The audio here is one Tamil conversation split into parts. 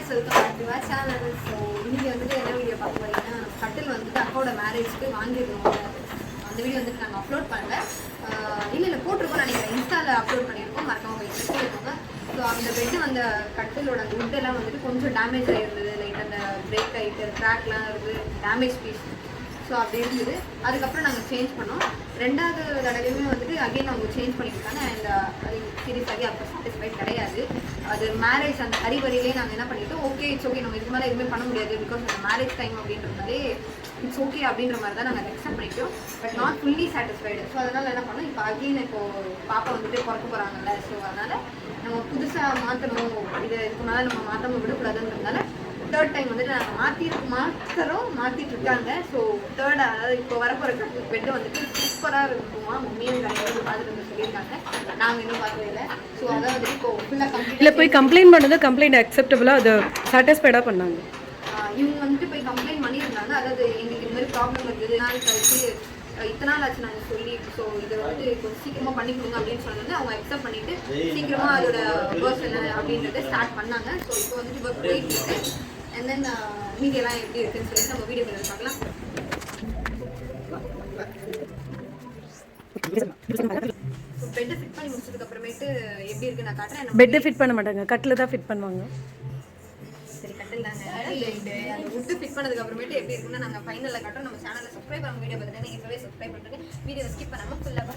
Friends, welcome back to our channel. So இன்றைக்கி வந்துட்டு என்ன வீடியோ பார்க்க போகிறீங்கன்னா, கட்டில் வந்துட்டு அக்காவோட மேரேஜ்க்கு வாங்கியிருந்தோம். அந்த வீடியோ வந்துட்டு நாங்கள் அப்லோட் பண்ணல, இல்லை போட்டிருக்கோம் நினைக்கிறேன். இன்ஸ்டாவில் அப்லோட் பண்ணியிருக்கோம், மறக்காமல் போய் செக் பண்ணிக்கோங்க. ஸோ அந்த பெட்டு அந்த கட்டிலோட அந்த வுட்டெல்லாம் வந்துட்டு கொஞ்சம் டேமேஜ் ஆகிருந்தது. லைட் அந்த பிரேக் ஆகிட்டு க்ராக்லாம் இருக்குது, டேமேஜ் பீஸ். ஸோ அப்படி இருந்தது. அதுக்கப்புறம் நாங்கள் சேஞ்ச் பண்ணோம். ரெண்டாவது தடவையுமே வந்துட்டு அகைன் அவங்க சேஞ்ச் பண்ணியிருக்காங்க. அண்ட் அது சீரியஸாகி அப்போ சாட்டிஸ்ஃபைட் கிடையாது. அது மேரேஜ் அந்த கறிவரியிலே நாங்கள் என்ன பண்ணிவிட்டோம், ஓகே இட்ஸ் ஓகே, நம்ம இதுக்கு மேலே எதுவுமே பண்ண முடியாது, பிகாஸ் அந்த மேரேஜ் டைம் அப்படின்றதுனாலே இட்ஸ் ஓகே அப்படின்ற மாதிரி தான் நாங்கள் அக்செப்ட் பண்ணிக்கிறோம். But not fully satisfied. So அதனால் என்ன பண்ணோம், இப்போ அகைன் இப்போது பாப்பா வந்துட்டு பிறக்க போகிறாங்கல்ல, ஸோ அதனால் நம்ம புதுசாக மாற்றணும், இதுக்கு மேலே நம்ம மாற்றாமல் விடக்கூடாதுன்றதுனால தேர்ட் டைம் வந்துட்டு நாங்கள் மாற்றிட்டு இருக்காங்க. ஸோ தேர்ட், அதாவது இப்போ வரப்போகிற பெட்டு வந்துட்டு சூப்பராக இருக்குமா, மம்மியும் கண்டிப்பாக பார்த்துட்டு சொல்லியிருக்காங்க. நாங்கள் இன்னும் பார்த்ததே இல்லை. ஸோ அதான் வந்துட்டு இப்போ ஃபுல்லாக கம்ப்ளீட் இல்லை போய் கம்ப்ளைண்ட் பண்ணது, கம்ப்ளைண்ட் அக்செப்டபுளாக அது சாட்டிஸ்ஃபைடாக பண்ணாங்க. இவங்க வந்துட்டு போய் கம்ப்ளைண்ட் பண்ணியிருந்தாங்க. அதாவது எங்களுக்கு இந்த மாதிரி ப்ராப்ளம் இருக்குது, நாள் கழிச்சு இத்தனை நாள் ஆச்சு நாங்கள் சொல்லி, ஸோ இதை வந்துட்டு கொஞ்சம் சீக்கிரமாக பண்ணி கொடுங்க அப்படின்னு சொன்னது அவங்க அக்செப்ட் பண்ணிவிட்டு சீக்கிரமாக அதோட ஒர்க் என்ன அப்படின்றத ஸ்டார்ட் பண்ணாங்க. ஸோ இப்போ வந்துட்டு ஒர்க் போயிட்டு இருக்கு. அண்ட் தென் மீடியெல்லாம் எப்படி இருக்குன்னு சொல்லிட்டு நம்ம வீடியோ பார்க்கலாம். ஸோ பெட்டை ஃபிட் பண்ணி முடிச்சதுக்கு அப்புறமேட்டு எப்படி இருக்கு நான் காட்டுறேன். பெட்டை ஃபிட் பண்ண மாட்டாங்க, கட்டில் தான் ஃபிட் பண்ணுவாங்க. சரி, கட்டில் தாங்க. அந்த வுட்டு ஃபிட் பண்ணதுக்கு அப்புறமேட்டு எப்படி இருக்குன்னு நாங்கள் ஃபைனலில் காட்டுறோம். நம்ம சேனலில் சப்ஸ்கிரைப் பண்ண வீடியோ பார்த்துட்டு இப்போவே சப்ஸ்கிரைப் பண்ணிட்டு வீடியோ ஸ்கிப் பண்ணாமல் ஃபுல்லாக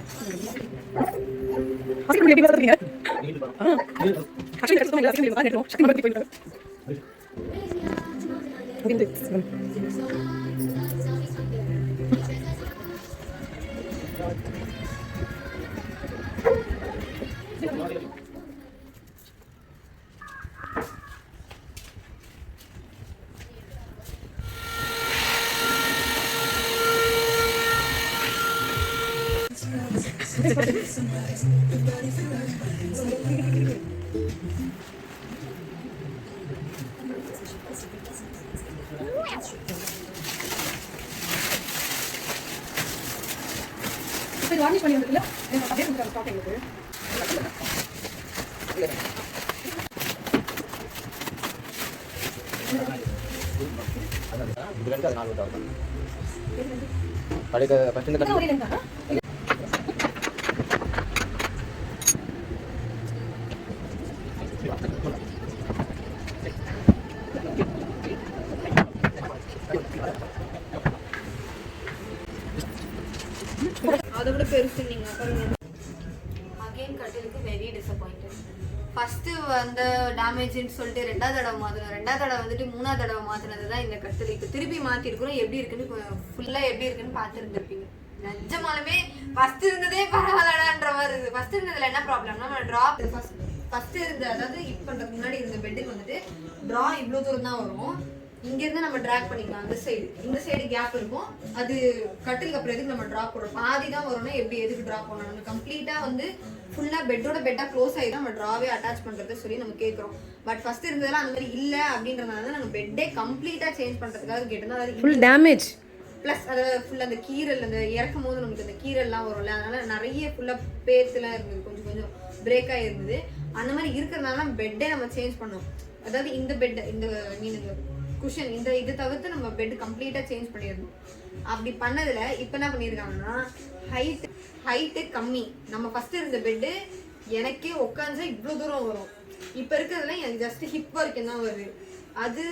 வார்னிஷ் பண்ணி வந்துருக்குல்ல, அப்படியே கொடுக்குறாங்க ஸ்டார்டிங்க்கு. அதை விட பெருசு. நீங்கள் அகெயின் கட்டிலுக்கு வெரி டிசப்பாயிண்டட். ஃபஸ்ட்டு வந்த டேமேஜ்னு சொல்லிட்டு ரெண்டாவது தடவை வந்துட்டு மூணாவது தடவை மாற்றினது தான் இந்த கட்டில். இப்போ திருப்பி மாற்றிருக்கிறோம். எப்படி இருக்குன்னு ஃபுல்லாக எப்படி இருக்குன்னு பார்த்துருந்துருப்பீங்க. நிஜமாலுமே ஃபஸ்ட்டு இருந்ததே பரவாயில்லடான்ற மாதிரி இருக்குது. ஃபஸ்ட்டு இருந்ததில் என்ன ப்ராப்ளம்னா, நம்ம ட்ராப் ஃபஸ்ட்டு இருந்த, அதாவது இப்போ பண்ணுறதுக்கு முன்னாடி இருந்த பெட்டுக்கு வந்துட்டு ட்ரா இவ்வளோ தூரம் தான் வரும். இங்கேருந்து நம்ம ட்ராக் பண்ணிக்கலாம். இந்த சைடு கேப் இருக்கும். அது கட்டிலுக்கு அப்புறம் எதுக்கு நம்ம ட்ராப் பண்ணுறோம், பாதி தான் வரும்னா எப்படி எதுக்கு ட்ராப் பண்ணணும். நம்ம கம்ப்ளீட்டாக வந்து ஃபுல்லாக பெட்டாக க்ளோஸ் ஆகி தான் நம்ம ட்ராவே அட்டாச் பண்ணுறத சொல்லி நம்ம கேட்குறோம். பட் ஃபஸ்ட் இருந்ததெல்லாம் அந்த மாதிரி இல்லை அப்படின்றதுனால தான் நாங்கள் பெட்டே கம்ப்ளீட்டாக சேஞ்ச் பண்ணுறதுக்காக கேட்டிருந்தோம். அது ஃபுல் டேமேஜ் ப்ளஸ் அதை ஃபுல்லாக அந்த கீரல், அந்த இறக்கும் போது நமக்கு அந்த கீரல்லாம் வரும்ல, அதனால நிறைய ஃபுல்லாக பேத்துலாம் இருந்தது, கொஞ்சம் பிரேக்காக இருந்தது. அந்த மாதிரி இருக்கிறதுனால பெட்டே நம்ம சேஞ்ச் பண்ணோம். அதாவது இந்த பெட்டை, இந்த குஷன், இது தவிர்த்து நம்ம பெட் கம்ப்ளீட்டாக சேஞ்ச் பண்ணிடணும். அப்படி பண்ணதில் இப்போ என்ன பண்ணியிருக்காங்கன்னா, ஹைட்டு கம்மி. நம்ம ஃபஸ்ட்டு இருந்த பெட்டு எனக்கே உட்காந்து இவ்வளோ தூரம் வரும். இப்போ இருக்கிறதுல எனக்கு ஜஸ்ட் ஹிப் வரைக்கும் தான் வருது. அது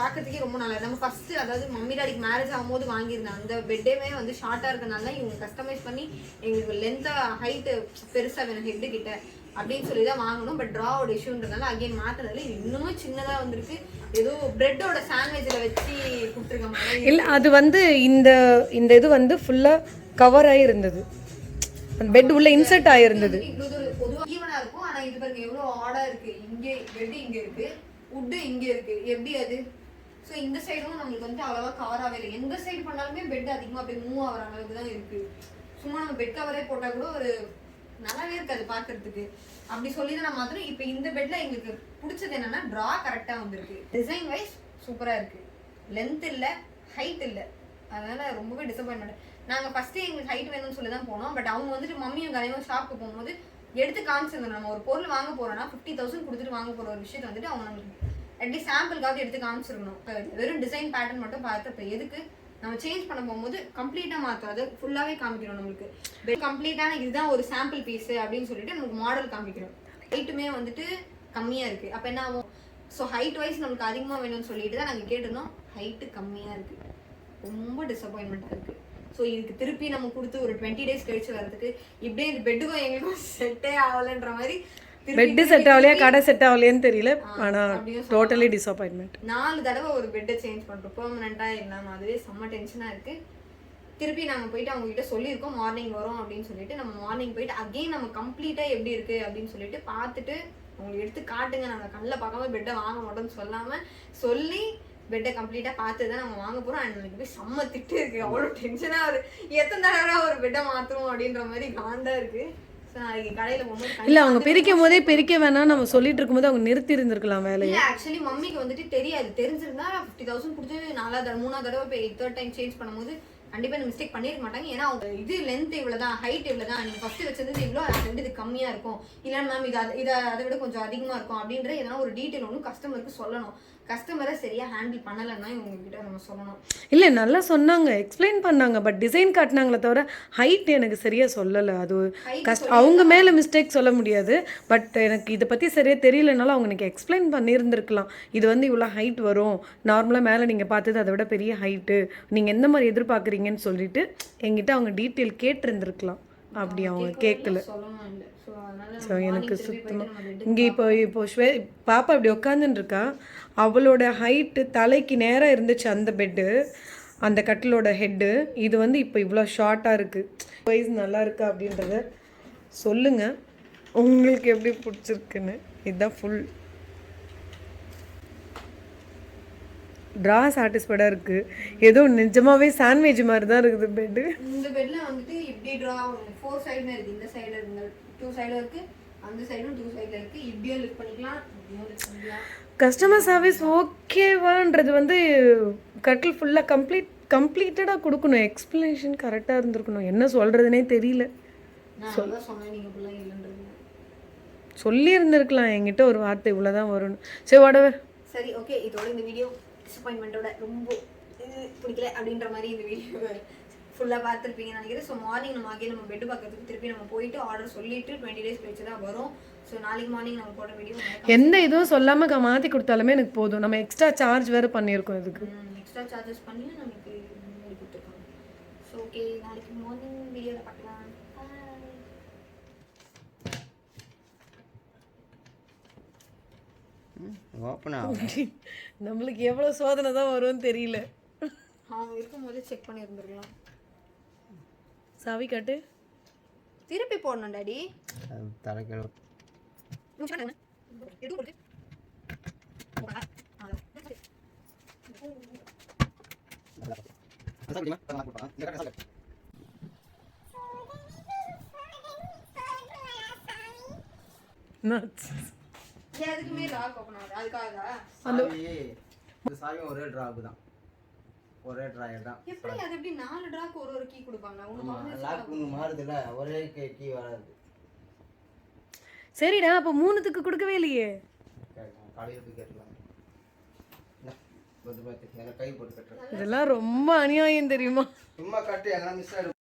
பார்க்கறதுக்கே ரொம்ப நல்லா. நம்ம ஃபஸ்ட்டு, அதாவது மம்மி டாடிக்கு மேரேஜ் ஆகும்போது வாங்கியிருந்தேன் அந்த பெட்டேமே வந்து ஷார்ட்டாக இருக்கிறனால தான் இவங்க கஸ்டமைஸ் பண்ணி எங்களுக்கு லென்த்தாக ஹைட்டு பெருசாக வேணும் ஹெட்டு கிட்ட அப்படின்னு சொல்லி தான் வாங்கணும். பட் ட்ராவோட இஷ்யூன்றதுனால அகைன் மாற்றினதுல இது இன்னுமே சின்னதாக வந்திருக்கு. ஏதோ பிரெட்டோட சாண்ட்விச்சில் வச்சு கொடுத்துருக்காங்க. இல்லை, அது வந்து இந்த இது வந்து ஃபுல்லாக கவர் ஆகிருந்தது, அந்த பெட் உள்ள இன்சர்ட் ஆகிருந்தது. இவ்வளோ தூரம் பொதுவாக ஈவனாக இருக்கும். ஆனால் இது பாருங்க எவ்வளோ ஆடாக இருக்குது. இங்கே பெட்டு இங்கே இருக்குது, உட்டு இங்கே இருக்குது. எப்படி அது? ஸோ இந்த சைடும் நம்மளுக்கு வந்து அவ்வளோவா கவர் ஆகவே இல்லை. எந்த சைடு பண்ணாலுமே பெட் அதிகமாக அப்படியே மூவ் ஆகிற அளவுக்கு தான் இருக்குது. சும்மா நம்ம பெட் கவரே போட்டால் கூட ஒரு நல்லாவே இருக்காது பார்க்கறதுக்கு. அப்படி சொல்லி தான் நான் மாத்திரம். இப்போ இந்த பெட்ல எங்களுக்கு பிடிச்சது என்னன்னா, ட்ரா கரெக்டாக வந்திருக்கு. டிசைன் வைஸ் சூப்பராக இருக்கு. லென்த் இல்லை, ஹைட் இல்லை. அதனால ரொம்பவே டிசப்பாயின்மெண்ட். நாங்கள் ஃபஸ்ட்டு எங்களுக்கு ஹைட் வேணும்னு சொல்லி தான் போனோம். பட் அவங்க வந்துட்டு மம்மியும் கலையும் ஷாப்புக்கு போகும்போது எடுத்து காமிச்சிருந்தோம். நம்ம ஒரு பொருள் வாங்க போகிறோன்னா 50,000 கொடுத்துட்டு வாங்க போகிற ஒரு விஷயத்தை வந்துட்டு அவங்க நம்மளுக்கு அட்லீஸ்ட் சாம்பிளுக்காவது எடுத்து காமிச்சிருக்கணும். வெறும் டிசைன் பேட்டர்ன் மட்டும் பார்த்து இப்போ எதுக்கு நம்ம சேஞ்ச் பண்ண போகும்போது கம்ப்ளீட்டாக மாற்றாது ஃபுல்லாகவே காமிக்கணும். நம்மளுக்கு கம்ப்ளீட்டான இதுதான் ஒரு சாம்பிள் பீஸ் அப்படின்னு சொல்லிட்டு நமக்கு மாடல் காமிக்கணும். ஹைட்டுமே வந்துட்டு கம்மியாக இருக்குது. அப்போ என்ன ஆகும்? ஸோ ஹைட் வைஸ் நமக்கு அதிகமாக வேணும்னு சொல்லிட்டு தான் நாங்கள் கேட்டிருந்தோம். ஹைட்டு கம்மியாக இருக்குது. ரொம்ப டிசப்பாயின்மெண்ட்டாக இருக்குது. ஸோ இதுக்கு திருப்பி நம்ம கொடுத்து ஒரு 20 days கழிச்சு வரதுக்கு இப்படியே இந்த பெட்டுக்கும் எங்களுக்கும் செட்டே ஆகலைன்ற மாதிரி பெட் செட் ஆகலையா கடை செட் ஆகலையான்னு தெரியல. ஆனால் டோட்டலி டிசப்பாயின்மெண்ட். 4 தடவை ஒரு பெட்டை சேஞ்ச் பண்ணுறோம் பெர்மனெண்ட்டாக இல்லாமல். அதுவே செம்ம டென்ஷனாக இருக்குது. திருப்பி நாங்கள் போயிட்டு அவங்க கிட்ட சொல்லியிருக்கோம் மார்னிங் வரும் அப்படின்னு சொல்லிட்டு. நம்ம மார்னிங் போயிட்டு அகெயின் நம்ம கம்ப்ளீட்டாக எப்படி இருக்குது அப்படின்னு சொல்லிட்டு பார்த்துட்டு அவங்களுக்கு எடுத்து காட்டுங்க. நாங்கள் கண்ணில் பார்க்காம பெட்டை வாங்க மாட்டோம்னு சொல்லாமல் சொல்லி பெட்டை கம்ப்ளீட்டாக பார்த்து தான் நம்ம வாங்க போகிறோம். அண்ட் எனக்கு போய் செம்ம திட்டு இருக்குது. அவ்வளோ டென்ஷனாக இருக்குது. எத்தனை தடவை ஒரு பெட்டை மாற்றுறோம் அப்படின்ற மாதிரி காண்டாக இருக்குது. இல்ல அவங்க பிரிக்கும் போதே பிரிக்க வேணாம் நம்ம சொல்லிட்டு இருக்கும்போது அவங்க நிறுத்தி இருந்திருக்கலாம் வேலையை. ஆக்சுவலி மம்மிக்கு வந்துட்டு தெரியாது. தெரிஞ்சிருந்தா 50,000 கொடுத்து 3ஆவது தடவை போய் 3rd டைம் சேஞ்ச் பண்ணும்போது கண்டிப்பா இந்த மிஸ்டேக் பண்ணிருக்க மாட்டாங்க. ஏன்னா அவங்க இது லென்த் இவ்வளவுதான், ஹைட் இவ்வளவுதான், நீங்க ஃபர்ஸ்ட் வச்சது இவ்வளோ, அது இது கம்மியா இருக்கும், இல்ல மேம் இது அதை விட கொஞ்சம் அதிகமா இருக்கும் அப்படின்ற எதனா ஒரு டீட்டெயில் ஒன்று கஸ்டமருக்கு சொல்லணும். கஸ்டமரை சரியா ஹேண்டில் பண்ணலைன்னா இவங்ககிட்ட நம்ம சொல்லணும். இல்லை நல்லா சொன்னாங்க, எக்ஸ்பிளைன் பண்ணாங்க, பட் டிசைன் காட்டினாங்களே தவிர ஹைட் எனக்கு சரியாக சொல்லலை. அது அவங்க மேலே மிஸ்டேக் சொல்ல முடியாது. பட் எனக்கு இதை பற்றி சரியாக தெரியலனாலும் அவங்க எனக்கு எக்ஸ்பிளைன் பண்ணியிருந்துருக்கலாம். இது வந்து இவ்வளோ ஹைட் வரும், நார்மலாக மேலே நீங்கள் பார்த்தது அதை விட பெரிய ஹைட்டு, நீங்கள் எந்த மாதிரி எதிர்பார்க்குறீங்கன்னு சொல்லிட்டு எங்கிட்ட அவங்க டீட்டெயில் கேட்டிருந்துருக்கலாம். அப்படி அவங்க கேட்கல. ஸோ எனக்கு சுத்தமாக இங்கே இப்போ பாப்பா இப்படி உட்காந்துருக்கா, அவளோட ஹைட்டு தலைக்கு நேராக இருந்துச்சு அந்த பெட்டு, அந்த கட்டிலோட ஹெட்டு. இது வந்து இப்போ இவ்வளோ ஷார்ட்டாக இருக்குது. வைஸ் நல்லா இருக்கா அப்படின்றத சொல்லுங்கள், உங்களுக்கு எப்படி பிடிச்சிருக்குன்னு. இதுதான் ஃபுல் ட்ரா சாட்டிஸ்ஃபைடாக இருக்குது. ஏதோ நிஜமாவே சாண்ட்விச் மாதிரி தான் இருக்குது பெட்டு. இந்த பெட்டில் வந்துட்டு இப்படி ட்ரா 4 சைடுமே இருக்குது. இந்த சைடு இருந்து 2 சைடும் இருக்குது, அந்த சைடும் 2 சைடில் இருக்குது. இப்படியும் லிஃப்ட் பண்ணிக்கலாம், இப்படியும் லிஃப்ட் பண்ணிக்கலாம். கஸ்டமர் சர்வீஸ் ஓகேவான்றது வந்து கட்டில் ஃபுல்லாக கம்ப்ளீட்டடாக கொடுக்கணும். எக்ஸ்பிளனேஷன் கரெக்டாக இருந்திருக்கணும். என்ன சொல்கிறதுனே தெரியல. சொல்லியிருந்துருக்கலாம் என்கிட்ட ஒரு வார்த்தை, இவ்வளோதான் வரும்னு. சரி வாடவர். சரி ஓகே, இதோட இந்த வீடியோ டிசப்பாயின்மெண்ட்டோட ரொம்ப பிடிக்கல அப்படின்ற மாதிரி இந்த வீடியோ ஃபுல்லாக பார்த்துருப்பீங்கன்னு நினைக்கிறேன். ஸோ மார்னிங் நம்ம பெட்டு பார்க்கறதுக்கு திருப்பி நம்ம போயிட்டு ஆர்டர் சொல்லிட்டு 20 days கழிச்சு தான் வரும். ஸோ நாளைக்கு மார்னிங் நம்ம போட்ட வீடியோ எந்த இதுவும் சொல்லாமல் மாற்றி கொடுத்தாலுமே எனக்கு போதும். நம்ம எக்ஸ்ட்ரா சார்ஜ் வேறு பண்ணியிருக்கோம். இதுக்கு எக்ஸ்ட்ரா சார்ஜஸ் பண்ணி நமக்கு கொடுத்துருக்கோம். ஸோ ஓகே, நாளைக்கு மார்னிங் வீடியோவில் பார்க்கலாம். நம்மளுக்கு எவ்வளோ சோதனை தான் வரும்னு தெரியல. அவங்க இருக்கும்போது செக் பண்ணி இருந்துருக்கலாம். சாவி காட்டு, திருப்பி போடணும் டாடி. தலைக்கிழமை எதுக்குமே லாக் ஓபன் ஆகுது, அதுக்காக அந்த சாவியும் ஒரே டிராப் தான், ஒரே டிராயர் தான். எப்படி அது எப்படி 4 டிராக்கு ஒரு கீ கொடுப்பாங்க? லாக் ஒன்று மாறுதுல, ஒரே கீ வராது. சரிடா, அப்போ 3த்துக்கு கொடுக்கவே இல்லையே. காலையில் போய் கேட்கலாம். கை போட்டு கட்டுறேன். இதெல்லாம் ரொம்ப அநியாயம் தெரியுமா? சும்மா கட்டு, எல்லாம் மிஸ் ஆகிடும்.